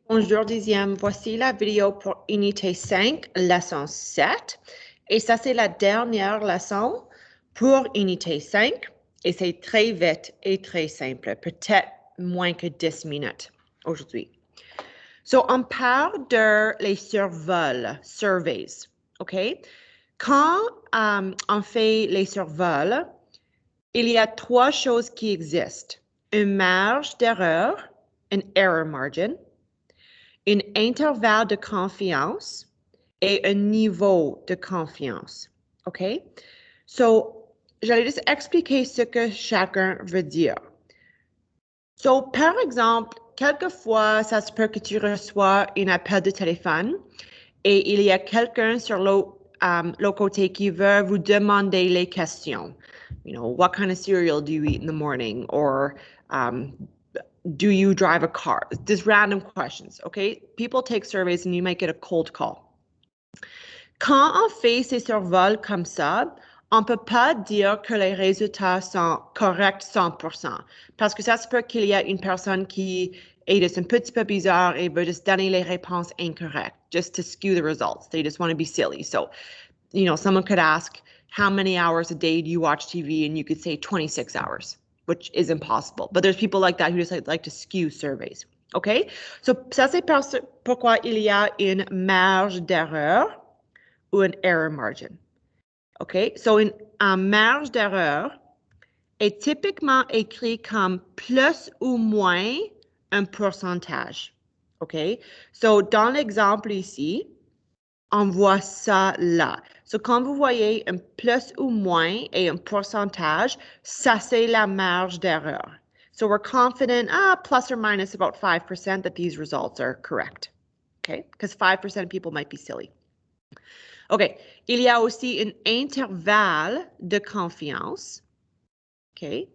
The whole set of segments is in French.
Bonjour dixième, voici la vidéo pour unité 5, leçon 7. Et ça, c'est la dernière leçon pour unité 5. Et c'est très vite et très simple, peut-être moins que 10 minutes aujourd'hui. So, on parle de les survols, surveys, OK? Quand on fait les survols, il y a trois choses qui existent. Une marge d'erreur, an error margin, un intervalle de confiance et un niveau de confiance. OK? So, j'allais juste expliquer ce que chacun veut dire. So, par exemple, quelquefois, ça se peut que tu reçois un appel de téléphone et il y a quelqu'un sur l'autre côté qui veut vous demander les questions. You know, what kind of cereal do you eat in the morning? Or do you drive a car? Just random questions, okay? People take surveys and you might get a cold call. Quand on fait ces survols comme ça, on ne peut pas dire que les résultats sont corrects 100%. Parce que ça se peut qu'il y a une personne qui est juste un petit peu bizarre et veut juste donner les réponses incorrectes, just to skew the results. They just want to be silly. So, you know, someone could ask, how many hours a day do you watch TV? And you could say 26 hours, which is impossible. But there's people like that who just like to skew surveys. OK? So, ça, c'est pourquoi il y a une marge d'erreur ou un error margin. OK? So, une marge d'erreur est typiquement écrit comme plus ou moins un pourcentage. OK? So, dans l'exemple ici, on voit ça là. So, quand vous voyez un plus ou moins et un pourcentage, ça, c'est la marge d'erreur. So, we're confident, plus or minus about 5% that these results are correct. Okay? Because 5% of people might be silly. OK. Il y a aussi un intervalle de confiance. OK?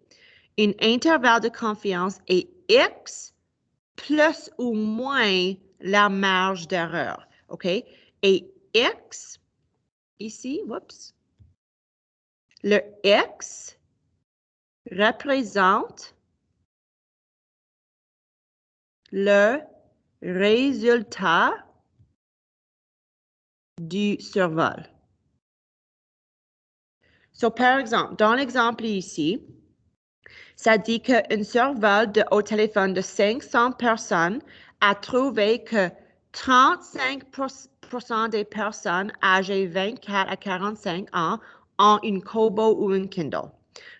Un intervalle de confiance est X plus ou moins la marge d'erreur. OK? Et X, ici, whoops, le X représente le résultat du survol. So, par exemple, dans l'exemple ici, ça dit qu'un survol au téléphone de 500 personnes a trouvé que 35% des personnes âgées 24 à 45 ans ont une Kobo ou une Kindle.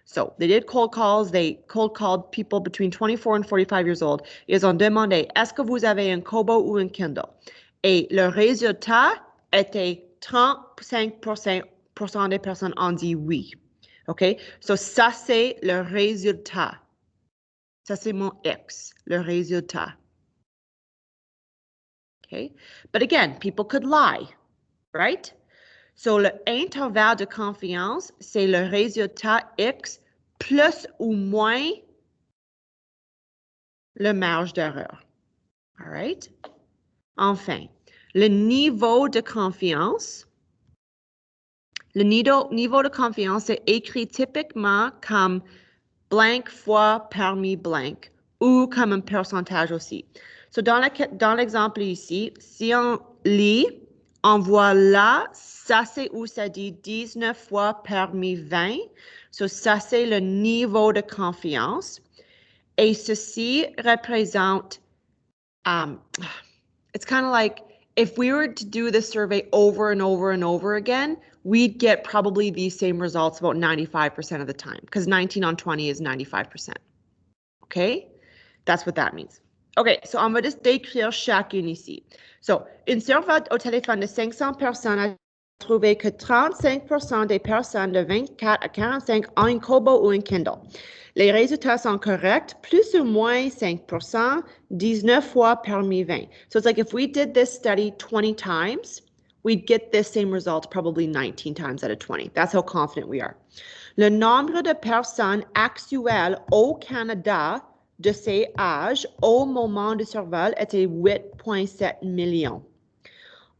So, they did cold calls. They cold called people between 24 and 45 years old. Ils ont demandé, est-ce que vous avez un Kobo ou un Kindle? Et le résultat était 35% des personnes ont dit oui. OK? So, ça, c'est le résultat. Ça, c'est mon X, le résultat. Okay? But again, people could lie, right? So, le intervalle de confiance, c'est le résultat X plus ou moins le marge d'erreur. All right? Enfin, le niveau de confiance. Le niveau de confiance est écrit typiquement comme blank fois parmi blank ou comme un pourcentage aussi. So, dans l'exemple ici, si on lit, on voit là, ça c'est où ça dit 19 fois parmi 20. So, ça c'est le niveau de confiance. Et ceci représente, it's kind of like if we were to do the survey over and over and over again, we'd get probably these same results about 95% of the time because 19 on 20 is 95%. Okay? That's what that means. OK, so on va juste décrire chacune ici. So, une survol au téléphone de 500 personnes a trouvé que 35% des personnes de 24 à 45 ont un Kobo ou un Kindle. Les résultats sont corrects, plus ou moins 5%, 19 fois parmi 20. So it's like if we did this study 20 times, we'd get this same result probably 19 times out of 20. That's how confident we are. Le nombre de personnes actuelles au Canada de ces âges au moment du survol était 8,7 millions.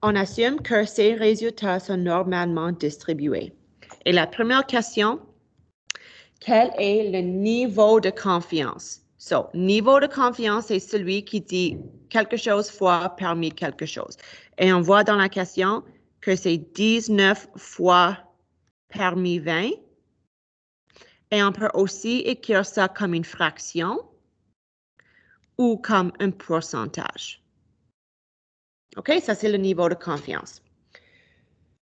On assume que ces résultats sont normalement distribués. Et la première question, quel est le niveau de confiance? So, niveau de confiance, c'est celui qui dit quelque chose fois parmi quelque chose. Et on voit dans la question que c'est 19 fois parmi 20. Et on peut aussi écrire ça comme une fraction ou comme un pourcentage. OK, ça c'est le niveau de confiance.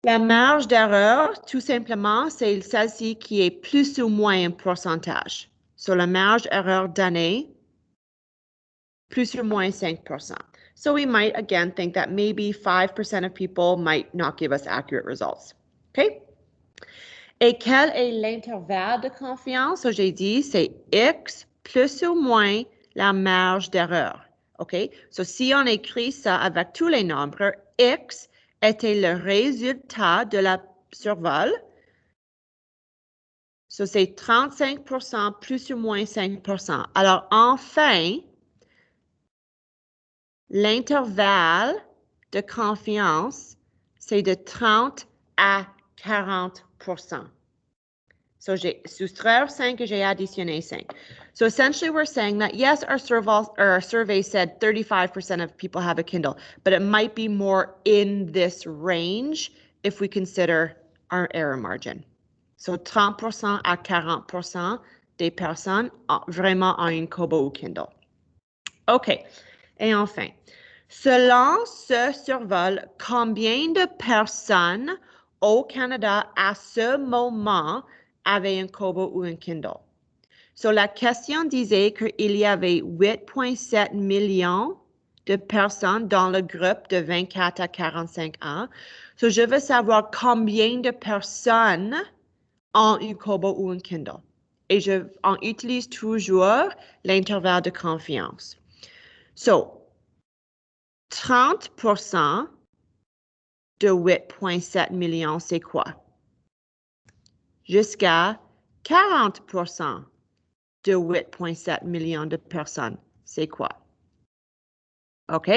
La marge d'erreur, tout simplement, c'est celle-ci qui est plus ou moins un pourcentage. So, la marge d'erreur donnée, plus ou moins 5%. So we might, again, think that maybe 5% of people might not give us accurate results. OK? Et quel est l'intervalle de confiance? So, j'ai dit, c'est X plus ou moins la marge d'erreur. OK? So, si on écrit ça avec tous les nombres, X était le résultat de la survol. So, c'est 35% plus ou moins 5%. Alors, enfin, l'intervalle de confiance, c'est de 30 à 40%. So, j'ai soustraire 5 et j'ai additionné 5. So, essentially, we're saying that, yes, our survey said 35% of people have a Kindle, but it might be more in this range if we consider our error margin. So, 30% à 40% des personnes vraiment ont une Kobo ou Kindle. OK. Et enfin, selon ce survol, combien de personnes au Canada à ce moment avaient un Kobo ou un Kindle? So, la question disait qu'il y avait 8,7 millions de personnes dans le groupe de 24 à 45 ans. So, je veux savoir combien de personnes ont un Kobo ou un Kindle. Et on utilise toujours l'intervalle de confiance. So, 30% de 8,7 millions, c'est quoi? Jusqu'à 40% de 8,7 millions de personnes, c'est quoi? OK?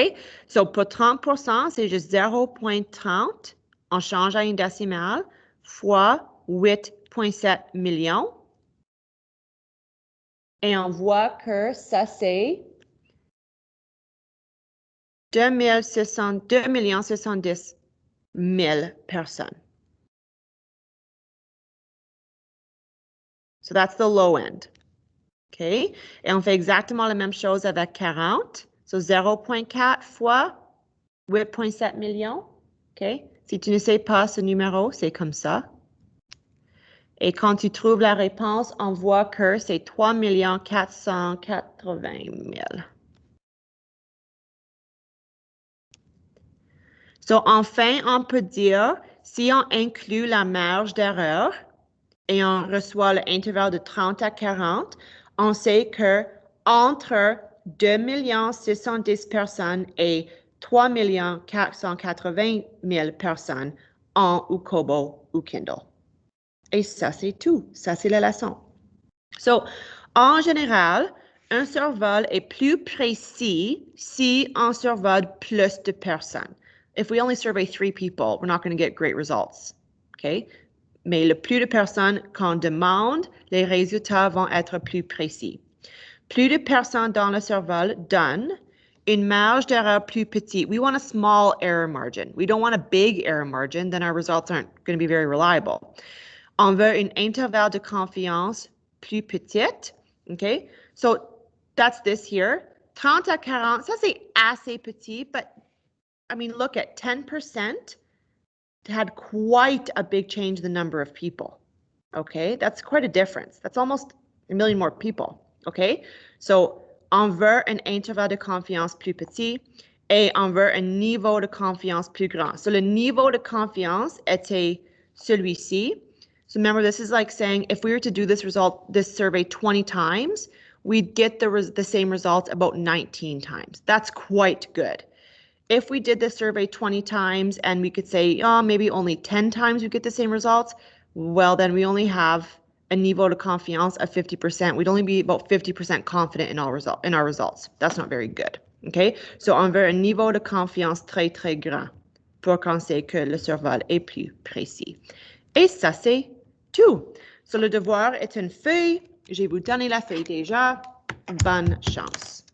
So, pour 30%, c'est juste 0,30. On change à une décimale fois 8,7 millions. Et on voit que ça, c'est 2 610 000 personnes. So that's the low end. OK? Et on fait exactement la même chose avec 40. So 0,4 fois 8,7 millions. OK? Si tu ne sais pas ce numéro, c'est comme ça. Et quand tu trouves la réponse, on voit que c'est 3 480 000. So, enfin, on peut dire, si on inclut la marge d'erreur et on reçoit l'intervalle de 30 à 40, on sait que entre 2 610 personnes et 3 480 000 personnes ont ou Kobo ou Kindle. Et ça, c'est tout. Ça, c'est la leçon. So, en général, un survol est plus précis si on survole plus de personnes. If we only survey 3 people, we're not going to get great results. OK? Mais le plus de personnes qu'on demande, les résultats vont être plus précis. Plus de personnes dans le survol donne une marge d'erreur plus petite. We want a small error margin. We don't want a big error margin, then our results aren't going to be very reliable. On veut un intervalle de confiance plus petite. OK? So that's this here. 30 à 40, ça c'est assez petit, but I mean, look at 10% had quite a big change in the number of people. Okay? That's quite a difference. That's almost a million more people. Okay? So, on veut un intervalle de confiance plus petit et on veut un niveau de confiance plus grand. So, le niveau de confiance était celui-ci. So remember, this is like saying if we were to do this survey 20 times, we'd get the same results about 19 times. That's quite good. If we did this survey 20 times and we could say, oh, maybe only 10 times we get the same results, well, then we only have a niveau de confiance of 50%. We'd only be about 50% confident in our results. That's not very good. Okay? So on veut un niveau de confiance très, très grand pour qu'on sait que le survol est plus précis. Et ça, c'est tout. So, le devoir est une feuille. Je vais vous donner la feuille déjà. bonne chance.